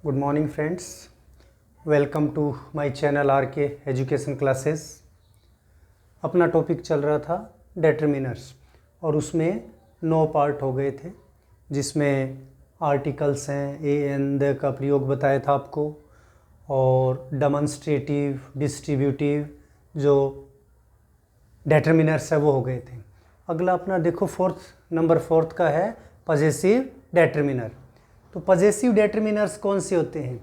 Good morning friends, welcome to my channel R K education classes. अपना topic चल रहा था डिटरमिनर्स और उसमें 9 पार्ट हो गए थे, जिसमें आर्टिकल्स हैं, ए एंड द का प्रयोग बताया था आपको, और डेमोन्स्ट्रेटिव, डिस्ट्रीब्यूटिव जो डिटरमिनर्स है वो हो गए थे। अगला अपना देखो नंबर फोर्थ का है पजेसिव डिटरमिनर। तो पजेसिव डिटरमिनर्स कौन से होते हैं?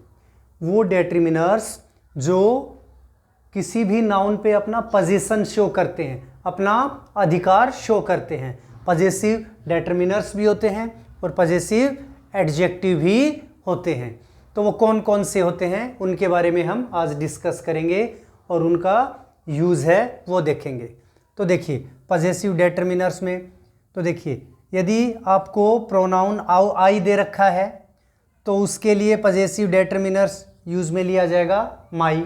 वो डिटरमिनर्स जो किसी भी नाउन पे अपना पोजीशन शो करते हैं, अपना अधिकार शो करते हैं। पजेसिव डिटरमिनर्स भी होते हैं और पजेसिव एडजेक्टिव भी होते हैं। तो वो कौन कौन से होते हैं उनके बारे में हम आज डिस्कस करेंगे और उनका यूज़ है वो देखेंगे। तो देखिए पजेसिव डिटरमिनर्स में, तो देखिए यदि आपको प्रोनाउन आई दे रखा है तो उसके लिए पजेसिव डिटरमिनर्स यूज में लिया जाएगा माई।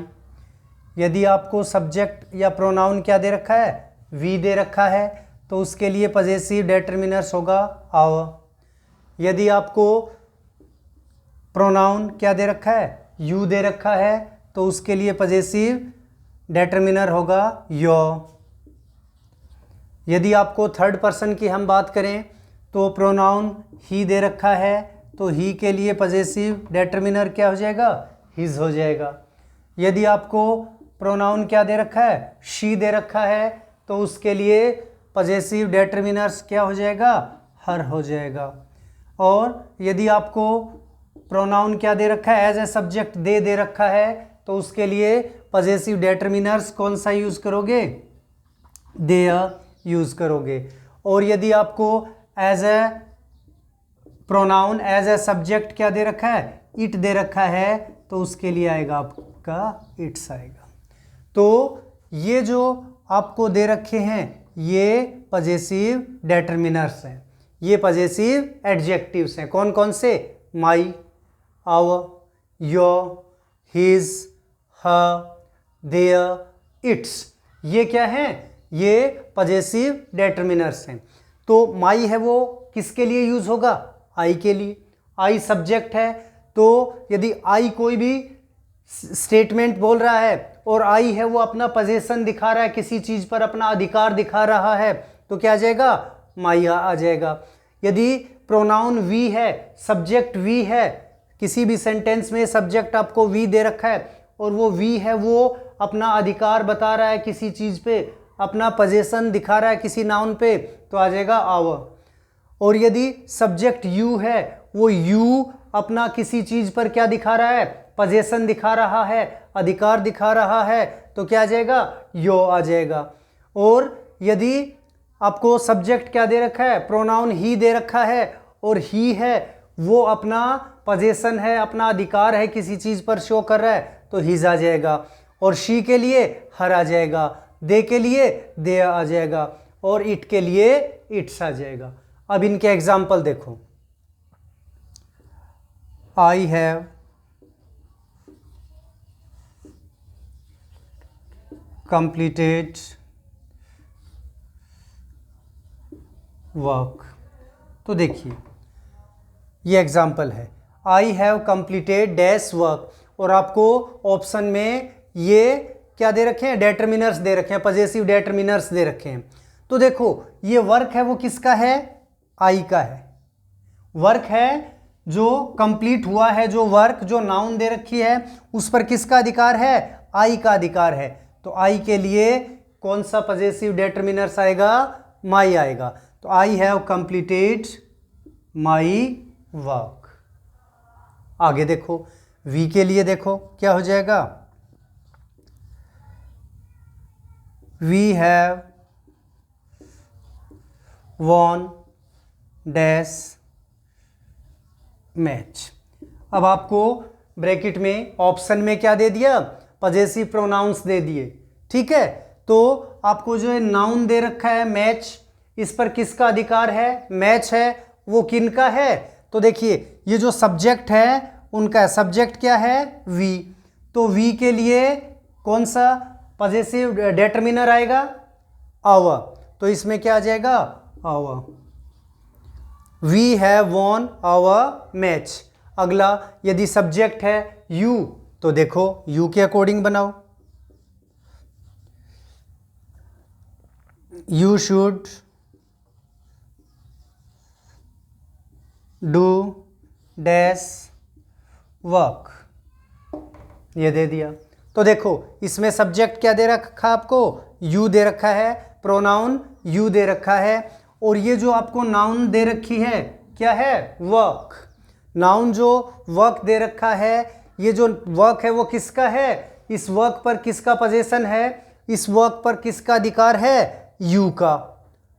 यदि आपको सब्जेक्ट या प्रोनाउन क्या दे रखा है, वी दे रखा है, तो उसके लिए पजेसिव डिटरमिनर्स होगा आवर। यदि आपको प्रोनाउन क्या दे रखा है, यू दे रखा है, तो उसके लिए पजेसिव डिटरमिनर होगा योर। यदि आपको थर्ड पर्सन की हम बात करें तो प्रोनाउन ही दे रखा है, तो ही के लिए पजेसिव डिटरमिनर क्या हो जाएगा, हिज हो जाएगा। यदि आपको प्रोनाउन क्या दे रखा है, शी दे रखा है, तो उसके लिए पजेसिव डिटरमिनर्स क्या हो जाएगा, हर हो जाएगा। और यदि आपको प्रोनाउन क्या दे रखा है, एज ए सब्जेक्ट दे रखा है, तो उसके लिए पजेसिव डिटरमिनर्स कौन सा यूज करोगे, दे यूज करोगे। और यदि आपको as a pronoun as a subject क्या दे रखा है, इट दे रखा है, तो उसके लिए आएगा आपका इट्स आएगा। तो ये जो आपको दे रखे हैं ये पजेसिव डिटरमिनर्स हैं, ये पजेसिव एडजेक्टिव्स हैं। कौन कौन से, my, our, your, his, her, their, its, ये क्या हैं, ये पजेसिव डिटरमिनर्स हैं। तो माई है वो किसके लिए यूज होगा, आई के लिए। आई सब्जेक्ट है, तो यदि आई कोई भी स्टेटमेंट बोल रहा है और आई है वो अपना पोजीशन दिखा रहा है, किसी चीज पर अपना अधिकार दिखा रहा है, तो क्या आ जाएगा, माई आ जाएगा। यदि प्रोनाउन वी है, सब्जेक्ट वी है, किसी भी सेंटेंस में सब्जेक्ट आपको वी दे रखा है और वो वी है वो अपना अधिकार बता रहा है किसी चीज पे, अपना पोजीशन दिखा रहा है किसी नाउन पे, तो आ जाएगा आवर। और यदि सब्जेक्ट यू है, वो यू अपना किसी चीज पर क्या दिखा रहा है, पोजीशन दिखा रहा है, अधिकार दिखा रहा है, तो क्या आ जाएगा, यो आ जाएगा। और यदि आपको सब्जेक्ट क्या दे रखा है, प्रोनाउन ही दे रखा है और ही है वो अपना पोजीशन है, अपना अधिकार है किसी चीज पर शो कर रहा है, तो हिज आ जाएगा। और शी के लिए हर आ जाएगा, दे के लिए दे आ जाएगा, और इट के लिए इट्स आ जाएगा। अब इनके एग्जाम्पल देखो, आई हैव कंप्लीटेड वर्क। तो देखिए ये एग्जाम्पल है, आई हैव कंप्लीटेड डैश वर्क, और आपको ऑप्शन में ये क्या दे रखे हैं, डिटरमिनर्स दे रखे हैं, पजेसिव डिटरमिनर्स दे रखे हैं। तो देखो ये वर्क है वो किसका है, आई का है। वर्क है जो कंप्लीट हुआ है, जो वर्क जो नाउन दे रखी है उस पर किसका अधिकार है, आई का अधिकार है। तो आई के लिए कौन सा पजेसिव डिटरमिनर्स आएगा, माई आएगा। तो I have completed my work. आगे देखो वी के लिए, देखो क्या हो जाएगा, we have won dash match. अब आपको ब्रैकेट में ऑप्शन में क्या दे दिया, पजेसिव प्रोनाउंस दे दिए, ठीक है। तो आपको जो है नाउन दे रखा है मैच, इस पर किसका अधिकार है, मैच है, वो किनका है, तो देखिए ये जो सब्जेक्ट है उनका सब्जेक्ट क्या है, वी। तो वी के लिए कौन सा पजेसिव डिटरमिनर आएगा, आवर। तो इसमें क्या आ जाएगा, our. We have won our match. अगला यदि सब्जेक्ट है यू तो देखो यू के अकॉर्डिंग बनाओ। You should do dash work, ये दे दिया। तो देखो इसमें सब्जेक्ट क्या दे रखा आपको, यू दे रखा है, प्रोनाउन यू दे रखा है, और ये जो आपको नाउन दे रखी है क्या है, वर्क। नाउन जो वर्क दे रखा है, ये जो वर्क है वो किसका है, इस वर्क पर किसका पोजीशन है, इस वर्क पर किसका अधिकार है, यू का।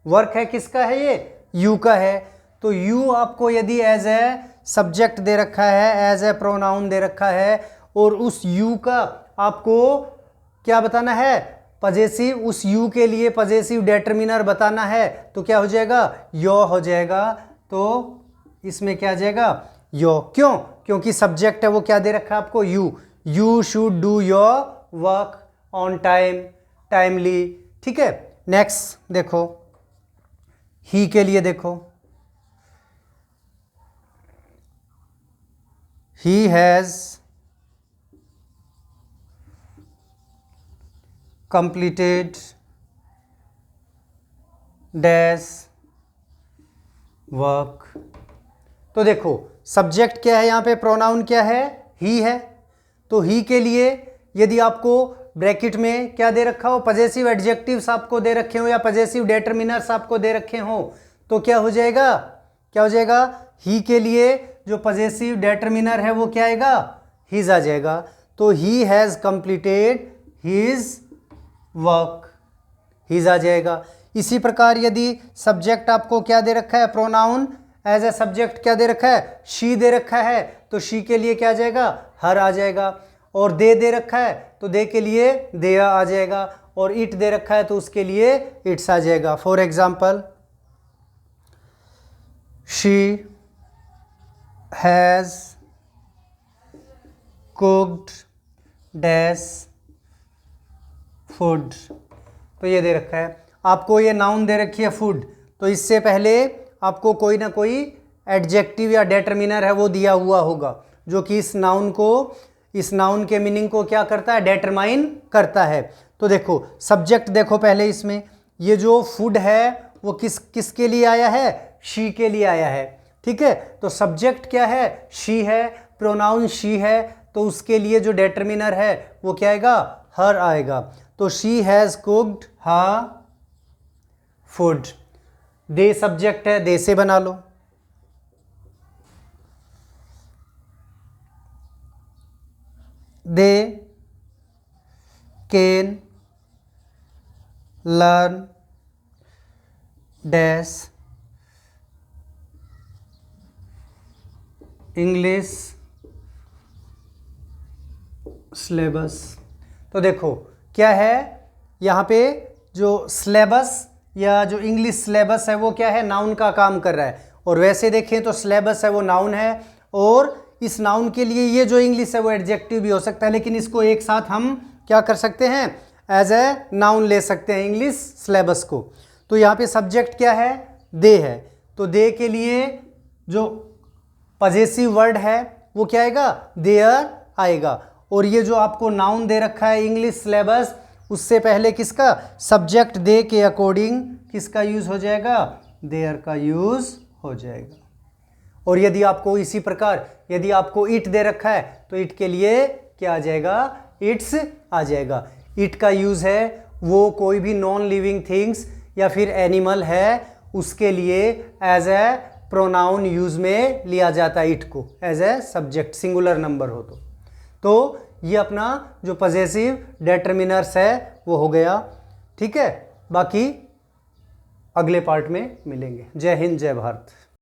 वर्क है किसका है, ये यू का है। तो यू आपको यदि एज ए सब्जेक्ट दे रखा है, एज ए प्रोनाउन दे रखा है, और उस यू का आपको क्या बताना है, पजेसिव, उस यू के लिए पजेसिव डेटर्मिनर बताना है, तो क्या हो जाएगा, यो हो जाएगा। तो इसमें क्या आ जाएगा, यो। क्यों, क्योंकि सब्जेक्ट है वो क्या दे रखा है आपको, you. You should do your work on time, timely. ठीक है, नेक्स्ट देखो ही के लिए देखो, he has completed dash work. तो देखो सब्जेक्ट क्या है यहाँ पे, प्रोनाउन क्या है, ही है। तो ही के लिए यदि आपको ब्रैकेट में क्या दे रखा हो, पजेसिव एडजेक्टिव्स आपको दे रखे हो या पजेसिव डेटर्मिनर्स आपको दे रखे हो, तो क्या हो जाएगा, क्या हो जाएगा, ही के लिए जो पजेसिव डेटर्मिनर है वो क्या आएगा, हिज आ जाएगा। तो he has completed his work, his आ जाएगा। इसी प्रकार यदि सब्जेक्ट आपको क्या दे रखा है, प्रोनाउन एज ए सब्जेक्ट क्या दे रखा है, शी दे रखा है, तो शी के लिए क्या आ जाएगा, हर आ जाएगा। और दे रखा है तो दे के लिए देया आ जाएगा, और इट दे रखा है तो उसके लिए इट्स आ जाएगा। For example, she has cooked dash food. तो ये दे रखा है आपको, ये नाउन दे रखी है फूड, तो इससे पहले आपको कोई ना कोई एडजेक्टिव या डेटर्मिनर है वो दिया हुआ होगा, जो कि इस नाउन को, इस नाउन के मीनिंग को क्या करता है, डेटरमाइन करता है। तो देखो सब्जेक्ट देखो पहले इसमें, ये जो फूड है वो किसके लिए आया है, शी के लिए आया है। ठीक है, तो सब्जेक्ट क्या है, शी है, प्रोनाउन शी है, तो उसके लिए जो डेटर्मिनर है वो क्या आएगा, हर आएगा। तो she has cooked her food. They सब्जेक्ट है, दे से बना लो। They can learn dash English syllabus. तो देखो क्या है यहाँ पे, जो सिलेबस या जो इंग्लिश सिलेबस है वो क्या है, नाउन का काम कर रहा है। और वैसे देखें तो सिलेबस है वो नाउन है, और इस नाउन के लिए ये जो इंग्लिश है वो एडजेक्टिव भी हो सकता है, लेकिन इसको एक साथ हम क्या कर सकते हैं, एज ए नाउन ले सकते हैं इंग्लिश सिलेबस को। तो यहाँ पे सब्जेक्ट क्या है, दे है, तो दे के लिए जो पजेसिव वर्ड है वो क्या आएगा, देयर आएगा। और ये जो आपको नाउन दे रखा है इंग्लिश सिलेबस, उससे पहले किसका, सब्जेक्ट दे के अकॉर्डिंग किसका यूज हो जाएगा, देयर का यूज हो जाएगा। और यदि आपको इसी प्रकार यदि आपको इट दे रखा है तो इट के लिए क्या आ जाएगा, इट्स आ जाएगा। इट का यूज है वो कोई भी नॉन लिविंग थिंग्स या फिर एनिमल है उसके लिए एज ए प्रोनाउन यूज में लिया जाता है, इट को as a subject singular number हो तो ये अपना जो पजेसिव डेटर्मिनर्स है वो हो गया। ठीक है, बाकी अगले पार्ट में मिलेंगे। जय हिंद, जय भारत।